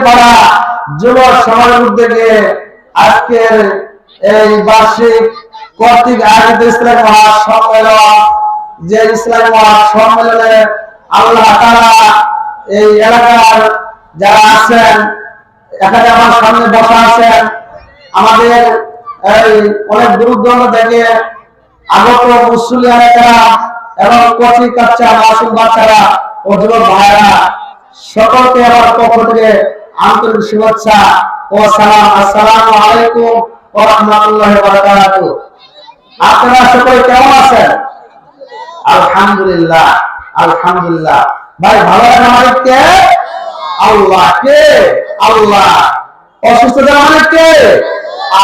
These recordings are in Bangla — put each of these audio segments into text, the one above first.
করা যুব সমাজের উদ্যোগে আজকের এই বার্ষিক কর্তৃক আয়োজিত ইসলামী মহাসম্মেলন, যে ইসলামী মহাসম্মেলনে আল্লাহ তাআলা এই এলাকার যারা আছেন, এখানে আমার সামনে বসা আছেন, আমাদের এই অনেক দূর দূরান্ত থেকে আগত মুসলিয়ানেরা এবং কচি কাচ্চা মাসুম বাচ্চারা ও যুবক ভাইরা, সকলকে আমার পক্ষ থেকে আন্তরিক শুভেচ্ছা ও সালাম। আসসালামু আলাইকুম ওয়া রাহমাতুল্লাহি ওয়া বারাকাতুহু। আপনারা সকলে কেমন আছেন? আলহামদুলিল্লাহ, আলহামদুলিল্লাহ। ভাই ভালো রাখার মালিক কে? আল্লাহ। কে? আল্লাহ। অসুস্থতার মালিক কে?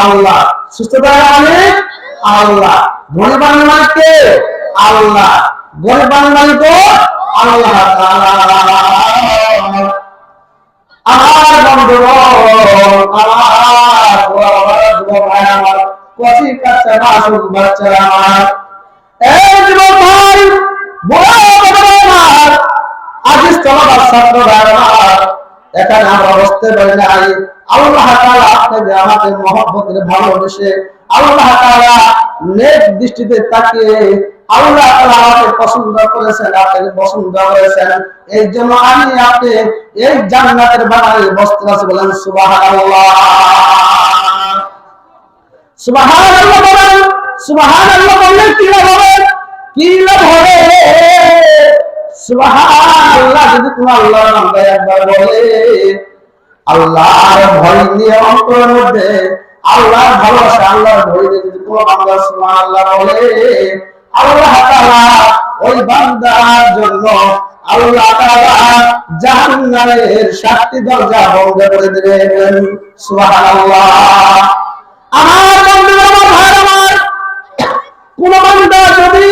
আল্লাহ। সুস্থতার মালিক আল্লাহ। ধনী বানানোর মালিক কে? আল্লাহ। গরিব বানানোর মালিক আল্লাহ তাআলা। আমার বন্ধুগণ, আমার কচি কাচ্চা মাসুম বাচ্চারা, আমার এই যুবক ভাই, বড় আমার আজিজ তলবার ছাত্র ভাইরা, এখানে আমরা বসতে পারি নাই। আল্লাহ তাআলা আপনাকে আমাদের মহব্বতের ভালোবেসে আল্লাহ তাআলা নেক দৃষ্টিতে তাকিয়ে আল্লাহ তাআলা আমাকে পছন্দ করেছেন, আপনাকে পছন্দ করেছেন। এই জন্য আমি আপনি এই জান্নাতের বাগানে বসতে আছি। বলেন সুবহানাল্লাহ, সুবহানাল্লাহ বলেন। সুবহানাল্লাহ বললে কি লাভ হবে? কি লাভ হবে? সুবহানাল্লাহ যদি তুমি আল্লাহর নাম একবার বলে, আল্লাহর ভয় নিয়ে অন্তরের মধ্যে আল্লাহর ভালোবাসা, আল্লাহর ভয় নিয়ে যদি কোনো বান্দা সুবহানাল্লাহ বলে, আল্লাহ তাআলা ওই বান্দার জন্য আল্লাহ তাআলা জাহান্নামের 7টি দরজা বন্ধ করে দেবেন। সুবহানাল্লাহ। আমার বন্ধু, আমার ভাই, আমার কোন বান্দা যদি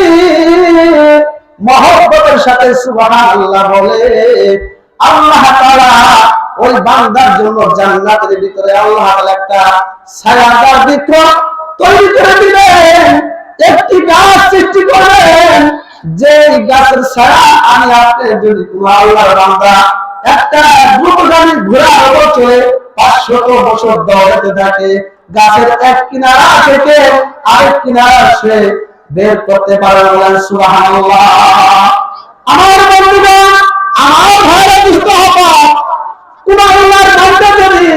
মহব্বতের সাথে সুবহানাল্লাহ বলে, আল্লাহ তাআলা ওই বান্দার জন্য জান্নাতের ভিতরে আল্লাহ তাআলা একটা ছায়াদার বৃক্ষ তৈরি করে দিবেন, একটি গাছ সৃষ্টি করবেন, যে গাছের ছায়া আমি আপনি যদি কোন আল্লাহর বান্দা একটা দ্রুতগামী ঘোড়ার উপর চলে 500 বছর দৌড়াতে থাকে, গাছের এক কিনারা থেকে আরেক কিনারা সে বের করতে পারে। বলেন সুবহানাল্লাহ। আমার বন্ধুগণ, আমার ভাইরা দুষ্ট হবা, কোন আল্লাহর বান্দা যদি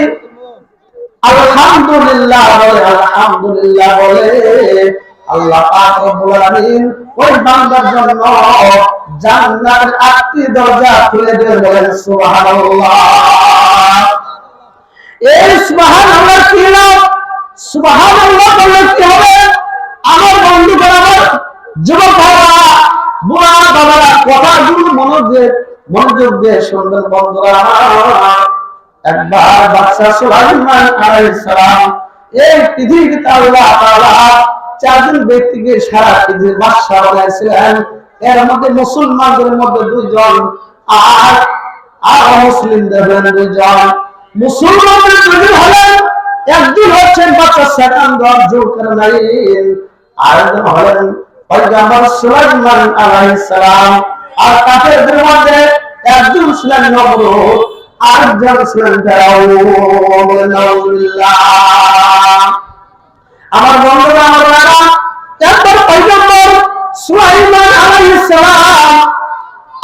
আলহামদুলিল্লাহ বলে, আলহামদুলিল্লাহ বলে, আল্লাহ পাক রব্বুল আলামিন ওই বান্দার জন্য জান্নাতের 8টি দরজা খুলে দেবেন। বলেন সুবহানাল্লাহ। এই সুবহানাল্লাহ কি নাম? সুবহানাল্লাহ বললে কি হবে? আমার বন্ধুগণ, আমার যুবক ভাইরা, বুড়া বাবারা, কথাগুলো মনোযোগ দিয়ে শুনবেন বন্ধুরা। একবার বাদশা সুলাইমান আলাইহিস সালাম এই পৃথিবীতে আল্লাহ তাআলা 4 জন ব্যক্তিকে সারা পৃথিবীর বাদশা বানাইছিলেন। এর মধ্যে মুসলমানদের মধ্যে 2 জন, আর অমুসলিমদের 2 জন। মুসলমানদের 2 জন হলেন, একজন হচ্ছেন বাদশা সেকান্দার জুলকারনাইন, আরেকজন হলেন পয়গম্বর সুলাইমান আলাইহিস সালাম। আর কাফেরদের মধ্যে একজন ছিলেন নমরুদ, আরেকজন ছিলেন ফেরাউন। আমার বন্ধুরা, আমার ভাইরা, একবার পয়গম্বর সুলাইমান আলাইহিস সালাম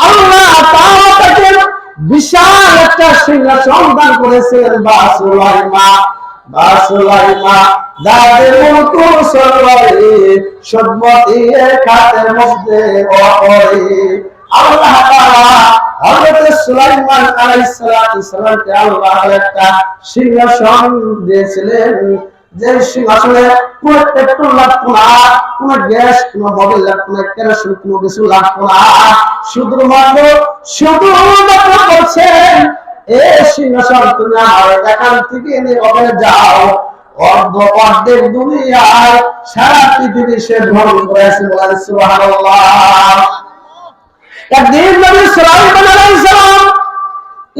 আল্লাহ তাআলা তাকে বিশাল একটা সিংহাসন দান করেছেন। বাসুলাইমা দাদের মুলকু সরওয়ারে সদমতি খাতের মধ্যে ওরে। আল্লাহ তাআলা হযরত সুলাইমান আলাইহিস সালামকে আল্লাহ একটা সিংহাসন দিয়েছিলেন, যে সিংহাসনে কোনো পেট্রোল লাগতো না, কোনো গ্যাস, কোনো মোবিল লাগতো না, কেরোসিন কোনো কিছু লাগতো না। শুধুমাত্র বলছেন, এই সিংহাসন তুমি আমার এখান থেকে নিয়ে ওখানে যাও, অর্ধেক দুনিয়ায় সারা পৃথিবী সে ভ্রমণ করেছে। বলেন সুবহানাল্লাহ। একদিন নবী সুলাইমান আলাইহিস সালাম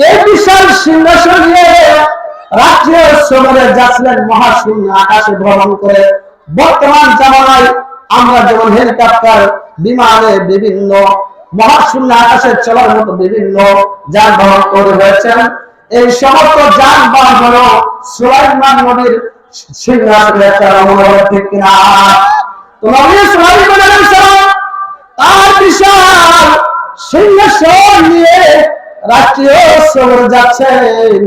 এই বিশাল সিংহাসন নিয়ে রাত্রে সমরে যাচ্ছিলেন মহাশূন্য আকাশে ভ্রমণ করে। বর্তমান জামানায় আমরা যেমন হেলিকপ্টার, বিমানে, বিভিন্ন মহাশূন্য আকাশে চলার মতো বিভিন্ন যানবাহন তৈরি হয়েছেন, এই সমস্ত যানবাহন হলো সুলাইমান নবীর সিংহাসনের একটা রমণ, ঠিক কিনা? তো নবী সুলাইমান আলাইহিস সালাম তার বিশাল সিংহাসন নিয়ে রাষ্ট্রীয় সফরে যাচ্ছেন।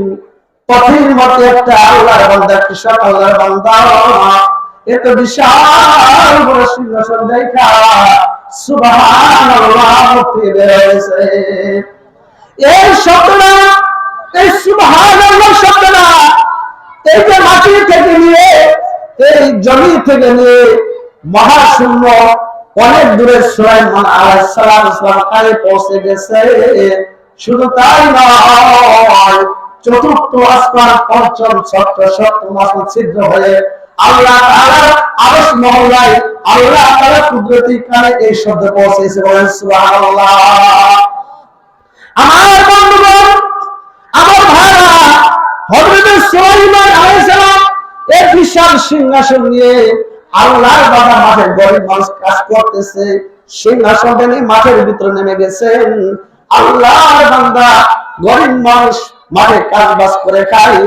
পথের মধ্যে একটা আল্লাহর বান্দা, কৃষক আল্লাহর বান্দা, এত বিশাল বড় সিংহাসন দেখা সুবহানাল্লাহ মুক্তি বেরোয়েছে। এই শব্দটা, এই সুবহানাল্লাহ শব্দটা এই যে মাটি থেকে নিয়ে, এই জমি থেকে নিয়ে মহাশূন্য অনেক দূরে সুলাইমান আলাইহিস সালাম কাছে পৌঁছে গেছে। শুধু তাই নয়, চতুর্থ আসমান, পঞ্চম, ষষ্ঠ, সপ্তম আসমান ছিদ্র হয়ে আল্লাহ তাআলার আরশ মহল্লায় আল্লাহ তাআলার কুদরতি কানে এই শব্দ পৌঁছেছে। বলেন সুবহানাল্লাহ। আমার বন্ধুগণ, আমার ভাইরা, হযরত সুলাইমান আলাইহিস সালাম এই বিশাল সিংহাসন নিয়ে আল্লাহর বান্দা মাঠে গরিব মানুষ কাজ করতেছে, সিংহাসন নিয়ে মাঠের ভিতরে নেমে গেছেন। আল্লাহর বান্দা গরিব মানুষ মাঠে কাজ বাজ করে খায়,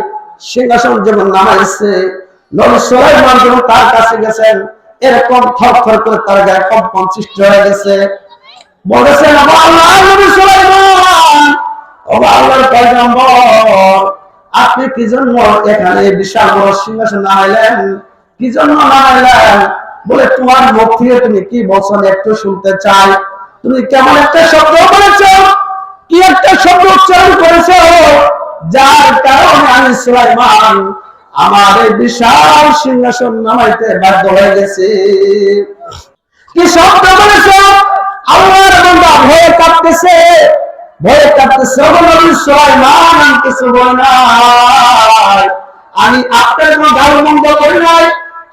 সিংহাসন যেমন নামাইছে, নবী সুলাইমান যখন তার কাছে গেছেন, এরকম থরথর করে তার গায়ে কম্পন সৃষ্টি হয়ে গেছে। বলেছেন, আল্লাহ নবী সুলাইমান, ও আল্লাহর পয়গম্বর, আপনি কি জন্য এখানে বিশাল বড় সিংহাসন নামাইলেন? কি জন্য নামাইলেন? বলে, তোমার মুখ থেকে তুমি কি বলছো একটু শুনতে চাই। তুমি কেমন একটা শব্দ বলেছো, কি একটা শব্দ উচ্চারণ করেছো, যার কারণে আমি সুলাইমান আমার এই বিশাল সিংহাসন নামাইতে বাধ্য হয়ে গেছি। কি শব্দ বলেছো? আল্লাহর বান্দা ভয়ে কাঁপতেছে, ভয়ে কাঁপতেছে। নবী সুলাইমান, আমি কিছু বলি নাই, আমি আপনার কোনো গাল মন্দ করি নাই,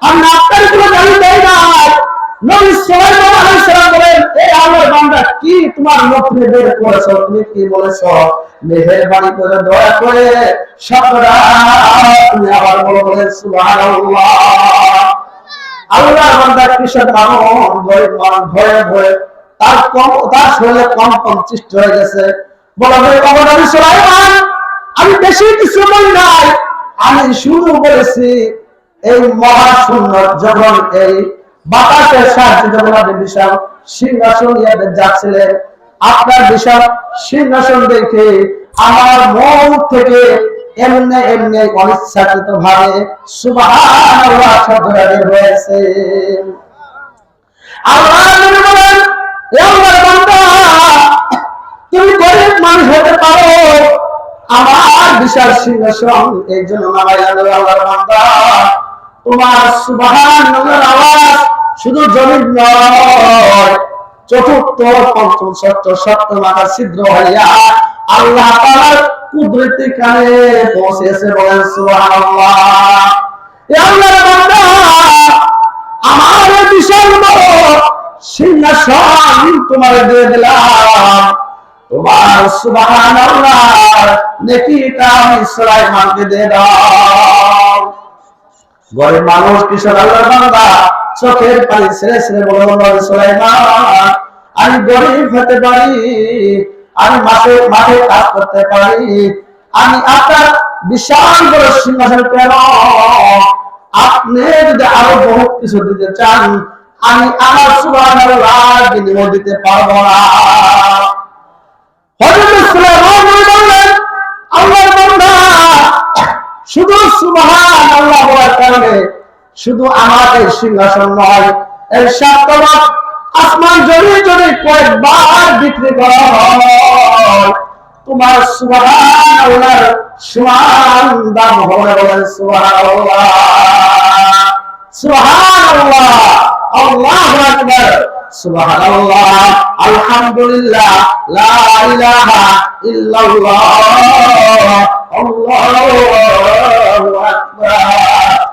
আমি আপনার কোনো গালি দেই নাই। নবী সুলাইমান আলাইহিস সালাম বলেন, এই আল্লাহর বান্দা, কি তোমার মুখ থেকে বের করেছো, তুমি কি বলেছো? মেহেরবানি করে দয়া করে শব্দটা তুমি আবার বলো। বলেন সুবহানাল্লাহ। আল্লাহর বান্দা কৃষক মানুষ, গরিব মানুষ, ভয়ে ভয়ে তার শরীরে কম্পন সৃষ্টি হয়ে গেছে। বলা হয়, নবী সুলাইমান, আমি বেশি কিছু বলি নাই, আমি শুরু বলেছি এই মহাশূন্য যখন এই বাতাসের সাহায্যে যখন আপনি বিশাল সিংহাসন নিয়ে যাচ্ছিলেন, আপনার বিশাল সিংহাসন দেখে আমার মন থেকে এমনি এমনি অনিচ্ছাকৃত ভাবে সুবহানাল্লাহ শব্দটা বের হয়েছে। আল্লাহ নবী বলেন, হে আল্লাহর বান্দা, তুমি গরিব মানুষ হতে পারো, আমার বিশাল সিংহাসন এই জন্য নামাইলাম। আল্লাহর বান্দা, তোমার সুবহানাল্লাহর আওয়াজ শুধু জমিন নয়, চতুর্থ, পঞ্চম, ষষ্ঠ, সপ্তম আকাশ ছিদ্র হইয়া আল্লাহ তাআলার কুদরতি কানে পৌঁছেছে। বলেন সুবহানাল্লাহ। হে আল্লাহর বান্দা, আমার বিশাল বড় সিংহাসন তোমার দিয়ে দিলাম, তোমার সুবহানাল্লাহ নেকিটা আমি সুলাইমানকে দিয়ে দাও। গরিব মানুষ, কিশোর আল্লাহর বান্দা চোখের পানি ছেড়ে ছেড়ে বলে, সুলাইমান, আমি গরিব হতে পারি, আমি মাঠে মাঠে কাজ করতে পারি, আমি আপনার বিশাল বড় সিংহাসন কেন, আপনি যদি আরো বহুত কিছু দিতে চান, আমি আমার সুবহানাল্লাহ বিনিময় দিতে পারবো না। হযরত সুলাইমান বললেন, আল্লাহর বান্দা, শুধু সুবহানাল্লাহ বলার কারণে শুধু আমার এই সিংহাসন নয়, এই সাতটা আসমান জমি জমি কয়েকবার বিক্রি করা হয়, তোমার সুবহানাল্লাহর সমান দাম হবে। বলেন সুবহানাল্লাহ। সুবহানাল্লাহ, আল্লাহু আকবার, সুবহানাল্লাহ, আলহামদুলিল্লাহ, লা ইলাহা ইল্লাল্লাহ, আল্লাহু আকবার।